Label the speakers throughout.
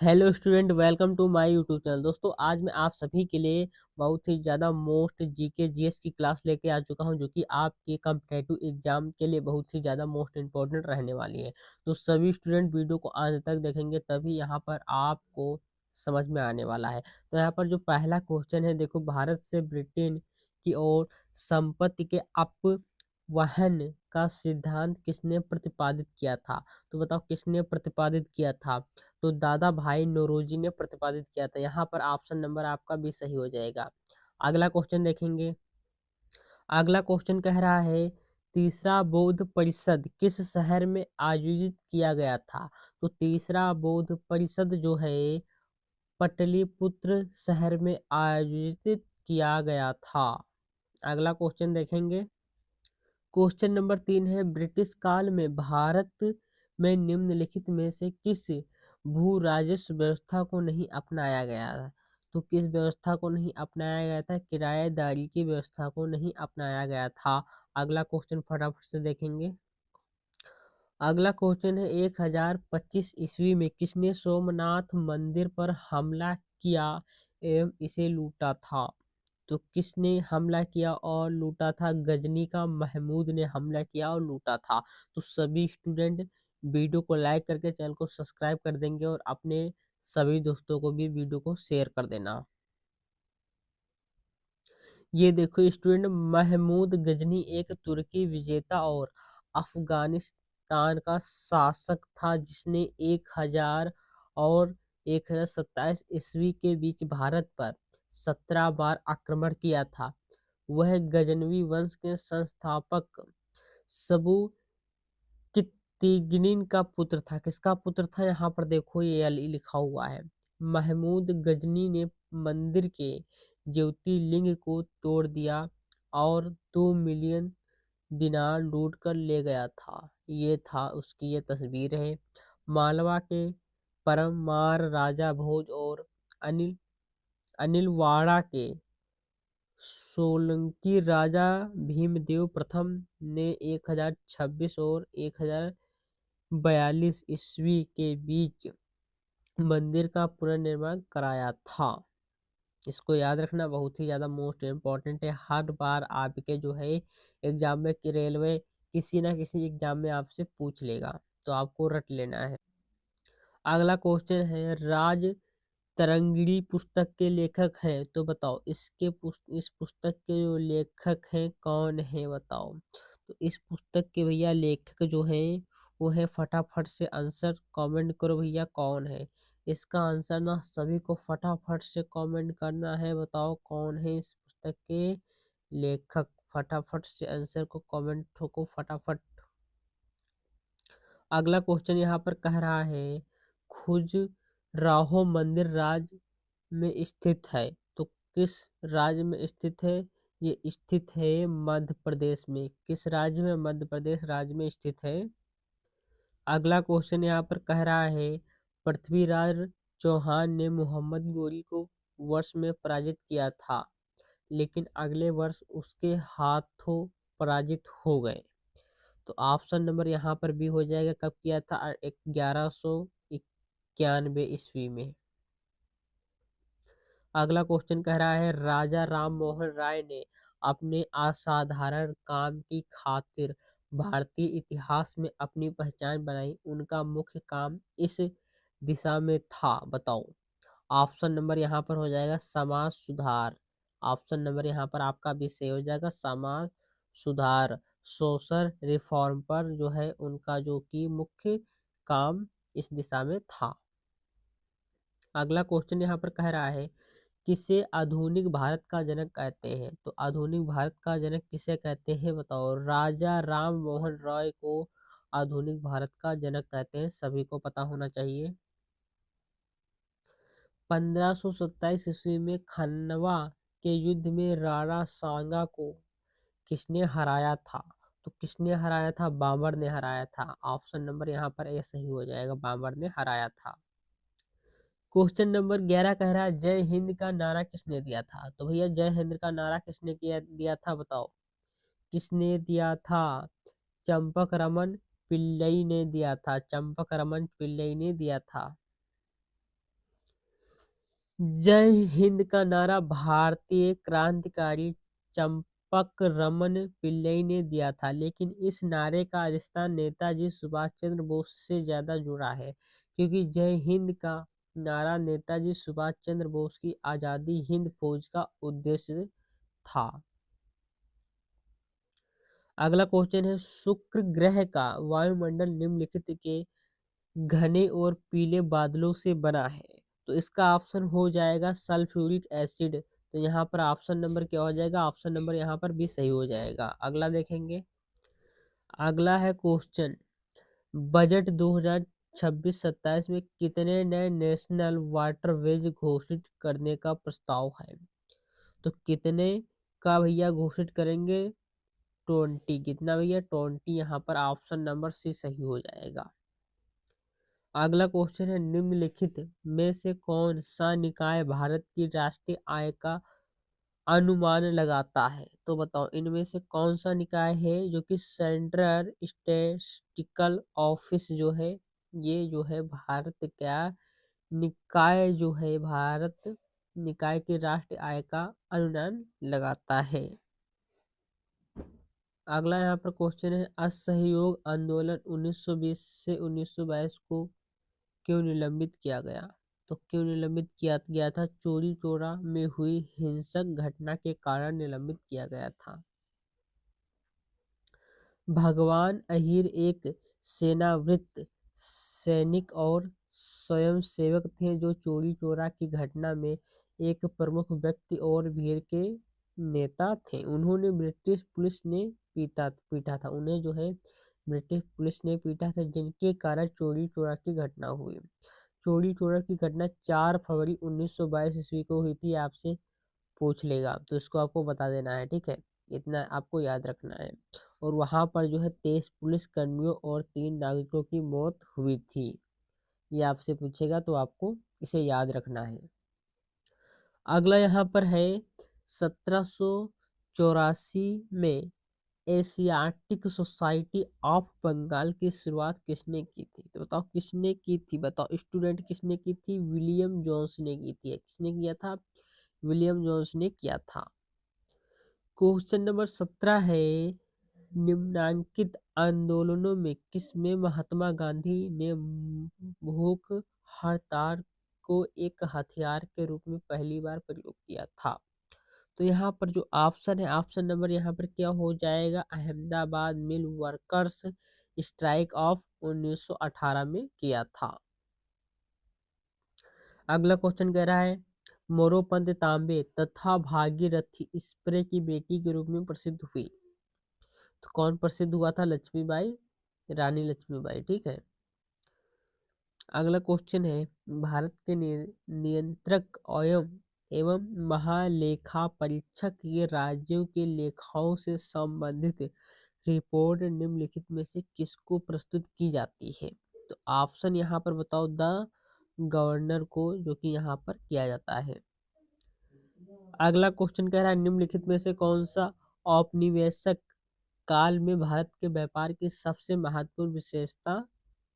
Speaker 1: Hello student, welcome to my YouTube channel. दोस्तों, आज मैं आप सभी के लिए बहुत ही ज़्यादा मोस्ट जीके जीएस की क्लास लेके आ चुका हूं, जो कि आपके कॉम्पिटिटिव एग्जाम के लिए बहुत ही ज़्यादा मोस्ट इंपॉर्टेंट रहने वाली है। तो सभी स्टूडेंट वीडियो को अंत तक देखेंगे, तभी यहाँ पर आपको समझ में आने वाला है। तो यहाँ पर जो पहला क्वेश्चन है, देखो, भारत से ब्रिटेन की ओर संपत्ति के अपवहन का सिद्धांत किसने प्रतिपादित किया था? तो बताओ, किसने प्रतिपादित किया था? तो दादा भाई नौरोजी ने प्रतिपादित किया था। यहाँ पर ऑप्शन नंबर आपका भी सही हो जाएगा। अगला क्वेश्चन देखेंगे। अगला क्वेश्चन कह रहा है, तीसरा बौद्ध परिषद किस शहर में आयोजित किया गया था? तो तीसरा बौद्ध परिषद जो है पटलिपुत्र शहर में आयोजित किया गया था। अगला क्वेश्चन देखेंगे। क्वेश्चन नंबर 3 है, ब्रिटिश काल में भारत में निम्नलिखित में से किस भू राजस्व व्यवस्था को नहीं अपनाया गया था? तो किस व्यवस्था को नहीं अपनाया गया था? किराएदारी की व्यवस्था को नहीं अपनाया गया था। अगला क्वेश्चन फटाफट से देखेंगे। अगला क्वेश्चन है, 1025 ईस्वी में किसने सोमनाथ मंदिर पर हमला किया एवं इसे लूटा था? तो किसने हमला किया और लूटा था? गजनी का महमूद ने हमला किया और लूटा था। तो सभी स्टूडेंट वीडियो को लाइक करके चैनल को सब्सक्राइब कर देंगे और अपने सभी दोस्तों को भी वीडियो को शेयर कर देना। ये देखो स्टूडेंट, महमूद गजनी एक तुर्की विजेता और अफगानिस्तान का शासक था, जिसने 1000 और 1027 ईस्वी के बीच भारत पर 17 बार आक्रमण किया था। वह गजनवी वंश के संस्थापक सबू कित्तिगीन का पुत्र था। किसका पुत्र था? यहाँ पर देखो, ये लिखा हुआ है। महमूद गजनी ने मंदिर के ज्योतिर्लिंग को तोड़ दिया और 2 मिलियन दिनार लूट कर ले गया था। ये था उसकी ये तस्वीर है। मालवा के परमार राजा भोज और अनिल अनिलवाड़ा के सोलंकी राजा भीमदेव प्रथम ने 1026 और 1042 ईस्वी के बीच मंदिर का पुनर्निर्माण कराया था। इसको याद रखना, बहुत ही ज़्यादा मोस्ट इम्पॉर्टेंट है। हर बार आपके जो है एग्जाम में कि रेलवे किसी ना किसी एग्जाम में आपसे पूछ लेगा, तो आपको रट लेना है। अगला क्वेश्चन है, राज तरंगिणी पुस्तक के लेखक हैं, तो बताओ इस पुस्तक के जो लेखक हैं कौन है? बताओ। तो इस पुस्तक के भैया लेखक जो हैं वो है, फटाफट से आंसर कमेंट करो भैया, कौन है? इसका आंसर ना सभी को फटाफट से कमेंट करना है। बताओ कौन है इस पुस्तक के लेखक? फटाफट से आंसर को कमेंट ठोको फटाफट। अगला क्वेश्चन यहाँ पर कह रहा है, खजुराहो मंदिर राज्य में स्थित है, तो किस राज्य में स्थित है? ये स्थित है मध्य प्रदेश में। किस राज्य में? मध्य प्रदेश राज्य में स्थित है। अगला क्वेश्चन यहाँ पर कह रहा है, पृथ्वीराज चौहान ने मोहम्मद गोरी को वर्ष में पराजित किया था, लेकिन अगले वर्ष उसके हाथों पराजित हो गए। तो ऑप्शन नंबर यहाँ पर भी हो जाएगा, कब किया था? 1191 ईस्वी में। अगला क्वेश्चन कह रहा है, राजा राम मोहन राय ने अपने असाधारण काम की खातिर भारतीय इतिहास में अपनी पहचान बनाई। उनका मुख्य काम इस दिशा में था, बताओ। ऑप्शन नंबर यहाँ पर हो जाएगा समाज सुधार। ऑप्शन नंबर यहाँ पर आपका भी सही हो जाएगा, समाज सुधार। सोशल रिफॉर्म पर जो है उनका जो कि मुख्य काम इस दिशा में था। अगला क्वेश्चन यहाँ पर कह रहा है, किसे आधुनिक भारत का जनक कहते हैं? तो आधुनिक भारत का जनक किसे कहते हैं? बताओ। राजा राम मोहन रॉय को आधुनिक भारत का जनक कहते हैं, सभी को पता होना चाहिए। 1527 ईस्वी में खनवा के युद्ध में राणा सांगा को किसने हराया था? तो किसने हराया था? बाबर ने हराया था। ऑप्शन नंबर यहाँ पर ए सही हो जाएगा, बाबर ने हराया था। क्वेश्चन नंबर 11 कह रहा है, जय हिंद का नारा किसने दिया था? तो भैया जय हिंद का नारा किसने दिया था? बताओ किसने दिया था? चंपक रमन पिल्लई ने दिया था। चंपक रमन पिल्लई ने दिया था। जय हिंद का नारा भारतीय क्रांतिकारी चंपक रमन पिल्लई ने दिया था, लेकिन इस नारे का राजस्थान नेताजी सुभाष चंद्र बोस से ज्यादा जुड़ा है, क्योंकि जय हिंद का नारा नेताजी सुभाष चंद्र बोस की आजादी हिंद फौज का उद्देश्य था। अगला क्वेश्चन है, शुक्र ग्रह का वायुमंडल निम्नलिखित के घने और पीले बादलों से बना है। तो इसका ऑप्शन हो जाएगा सल्फ्यूरिक एसिड। तो यहाँ पर ऑप्शन नंबर क्या हो जाएगा? ऑप्शन नंबर यहाँ पर भी सही हो जाएगा। अगला देखेंगे। अगला है क्वेश्चन, बजट 2026-27 में कितने नए नेशनल वाटरवेज घोषित करने का प्रस्ताव है? तो कितने का भैया घोषित करेंगे? 20। कितना भैया? 20। यहाँ पर ऑप्शन नंबर सी सही हो जाएगा। अगला क्वेश्चन है, निम्नलिखित में से कौन सा निकाय भारत की राष्ट्रीय आय का अनुमान लगाता है? तो बताओ, इनमें से कौन सा निकाय है जो कि सेंट्रल स्टैटिस्टिकल ऑफिस जो है, ये जो है भारत का निकाय जो है, भारत निकाय की राष्ट्रीय आय का अनुमान लगाता है। अगला यहाँ पर क्वेश्चन है, असहयोग आंदोलन 1920 से 1922 को क्यों निलंबित किया गया? तो क्यों निलंबित किया गया था? चोरी चोरा में हुई हिंसक घटना के कारण निलंबित किया गया था। भगवान अहीर एक सेनावृत्त सैनिक और स्वयंसेवक थे जो चोरी चोरा की घटना में एक प्रमुख व्यक्ति और भीड़ के नेता थे। उन्होंने ब्रिटिश पुलिस ने पीटा था, उन्हें जो है ब्रिटिश पुलिस ने पीटा था, जिनके कारण चोरी चोरा की घटना हुई। चोरी चोरा की घटना 4 फरवरी 1922 ईस्वी को हुई थी। आपसे पूछ लेगा तो इसको आपको बता देना है, ठीक है, इतना आपको याद रखना है। और वहां पर जो है 23 पुलिस कर्मियों और 3 नागरिकों की मौत हुई थी। ये आपसे पूछेगा तो आपको इसे याद रखना है। अगला यहाँ पर है, 1784 में एशियाटिक सोसाइटी ऑफ बंगाल की शुरुआत किसने की थी? तो बताओ किसने की थी? बताओ स्टूडेंट, किसने की थी? विलियम जोन्स ने की थी। किसने किया था? विलियम जोन्स ने किया था। क्वेश्चन नंबर 17 है, निम्नांकित आंदोलनों में किस में महात्मा गांधी ने भूख हड़ताल को एक हथियार के रूप में पहली बार प्रयोग किया था? तो यहाँ पर जो ऑप्शन है, ऑप्शन नंबर यहाँ पर क्या हो जाएगा? अहमदाबाद मिल वर्कर्स स्ट्राइक ऑफ 1918 में किया था। अगला क्वेश्चन कह रहा है, मोरोपंत तांबे तथा भागीरथी स्प्रे की बेटी के रूप में प्रसिद्ध हुई। तो कौन प्रसिद्ध हुआ था? लक्ष्मीबाई, रानी लक्ष्मीबाई, ठीक है। अगला क्वेश्चन है, भारत के नियंत्रक एवं महालेखा परीक्षक ये राज्यों के लेखाओं से संबंधित रिपोर्ट निम्नलिखित में से किसको प्रस्तुत की जाती है? तो ऑप्शन यहाँ पर बताओ, द गवर्नर को, जो कि यहाँ पर किया जाता है। अगला क्वेश्चन कह रहा है, निम्नलिखित में से कौन सा औपनिवेशिक काल में भारत के व्यापार की सबसे महत्वपूर्ण विशेषता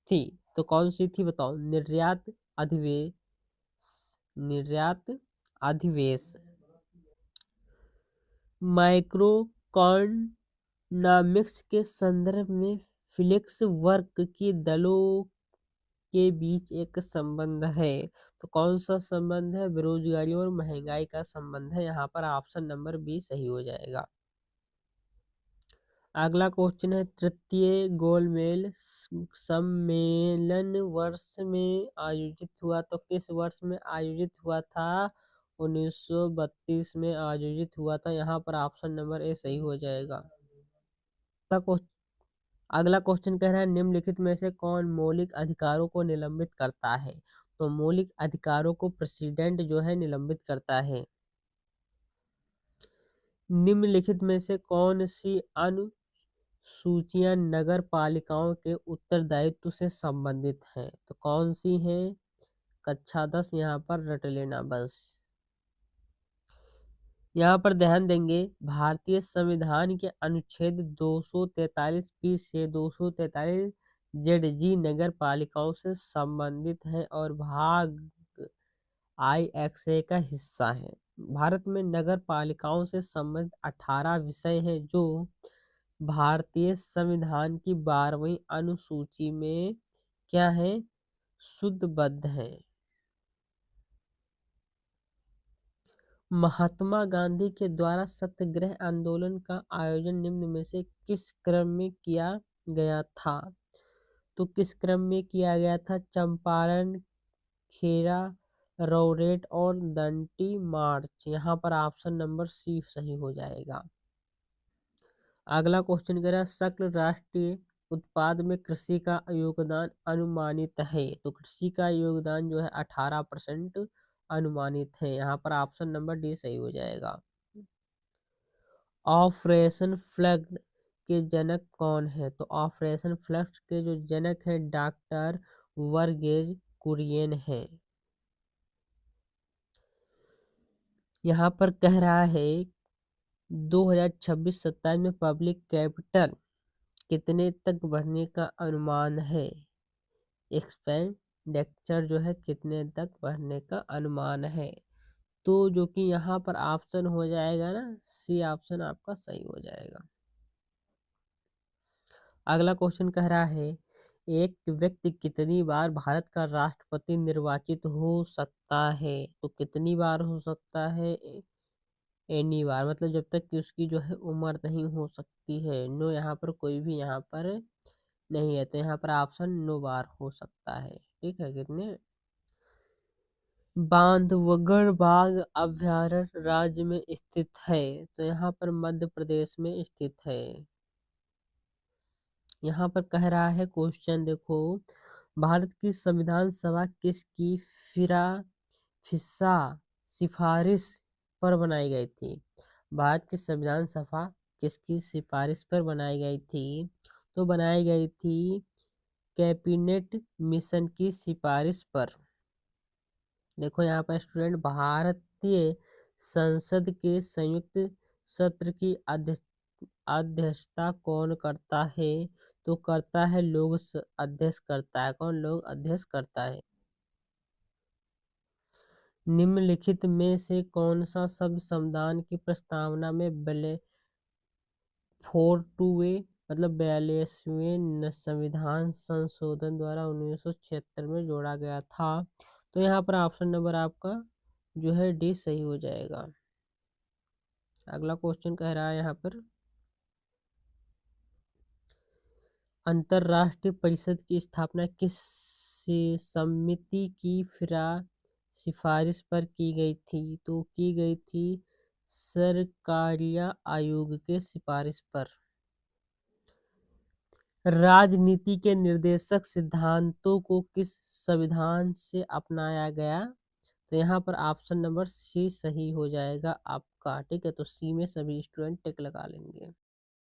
Speaker 1: थी? तो कौन सी थी बताओ? निर्यात अधिवेश, माइक्रोइकोनॉमिक्स के संदर्भ में फ्लेक्स वर्क के दलों के बीच एक संबंध है। तो कौन सा संबंध है? बेरोजगारी और महंगाई का संबंध है। यहाँ पर ऑप्शन नंबर बी सही हो जाएगा। अगला क्वेश्चन है, तृतीय गोलमेज सम्मेलन वर्ष में आयोजित हुआ? तो किस वर्ष में आयोजित हुआ था? 1932 में आयोजित हुआ था। यहाँ पर ऑप्शन नंबर ए सही हो जाएगा। अगला क्वेश्चन कह रहा है, निम्नलिखित में से कौन मौलिक अधिकारों को निलंबित करता है? तो मौलिक अधिकारों को प्रेसिडेंट जो है निलंबित करता है। निम्नलिखित में से कौन सी अनुसूचियां नगर पालिकाओं के उत्तरदायित्व से संबंधित हैं? तो कौन सी हैं? कक्षा 10 यहाँ पर रट लेना बस। यहाँ पर ध्यान देंगे, भारतीय संविधान के अनुच्छेद 243 बी से 243 जेड जी नगर पालिकाओं से संबंधित है और भाग IXA का हिस्सा है। भारत में नगर पालिकाओं से संबंधित 18 विषय हैं जो भारतीय संविधान की 12वीं अनुसूची में क्या है, सूचीबद्ध है। महात्मा गांधी के द्वारा सत्याग्रह आंदोलन का आयोजन निम्न में से किस क्रम में किया गया था? तो किस क्रम में किया गया था? चंपारण, खेरा, रोरेट और दंडी मार्च। यहाँ पर ऑप्शन नंबर सी सही हो जाएगा। अगला क्वेश्चन कह रहा है सकल राष्ट्रीय उत्पाद में कृषि का योगदान अनुमानित है। तो कृषि का योगदान जो है 18% अनुमानित है। यहाँ पर ऑप्शन नंबर डी सही हो जाएगा। ऑपरेशन फ्लड के जनक कौन है? तो ऑपरेशन फ्लड के जो जनक है डॉक्टर वर्गीज कुरियन है। यहाँ पर कह रहा है 2026-27 में पब्लिक कैपिटल कितने तक बढ़ने का अनुमान है? एक्सपेंडिचर जो है कितने तक बढ़ने का अनुमान है? तो जो कि यहाँ पर ऑप्शन हो जाएगा ना, सी ऑप्शन आपका सही हो जाएगा। अगला क्वेश्चन कह रहा है एक व्यक्ति कितनी बार भारत का राष्ट्रपति निर्वाचित हो सकता है? तो कितनी बार हो सकता है? एनी बार, मतलब जब तक कि उसकी जो है उम्र नहीं हो सकती है। नो यहाँ पर कोई भी यहाँ पर नहीं है, तो यहाँ पर ऑप्शन नो बार हो सकता है। ठीक है, कितने? बांधवगढ़ बाघ अभयारण्य राज्य में स्थित है? तो यहाँ पर मध्य प्रदेश में स्थित है। यहाँ पर कह रहा है क्वेश्चन देखो, भारत की संविधान सभा किसकी फिसा सिफारिश पर बनाई गई थी? भारत की संविधान सभा किसकी सिफारिश पर बनाई गई थी? तो बनाई गई थी कैबिनेट मिशन की सिफारिश पर। देखो यहाँ पर स्टूडेंट, भारतीय संसद के संयुक्त सत्र की अध्यक्षता कौन करता है? तो करता है अध्यक्ष करता है। कौन लोग अध्यक्ष करता है? निम्नलिखित में से कौन सा शब्द संविधान की प्रस्तावना में 42वें संविधान संशोधन द्वारा 1976 में जोड़ा गया था? तो यहाँ पर ऑप्शन नंबर आपका जो है डी सही हो जाएगा। अगला क्वेश्चन कह रहा है यहाँ पर अंतरराष्ट्रीय परिषद की स्थापना किस समिति की सिफारिश पर की गई थी? तो की गई थी सरकारिया आयोग के सिफारिश पर। राजनीति के निर्देशक सिद्धांतों को किस संविधान से अपनाया गया? तो यहाँ पर ऑप्शन नंबर सी सही हो जाएगा आपका। ठीक है, तो सी में सभी स्टूडेंट टिक लगा लेंगे।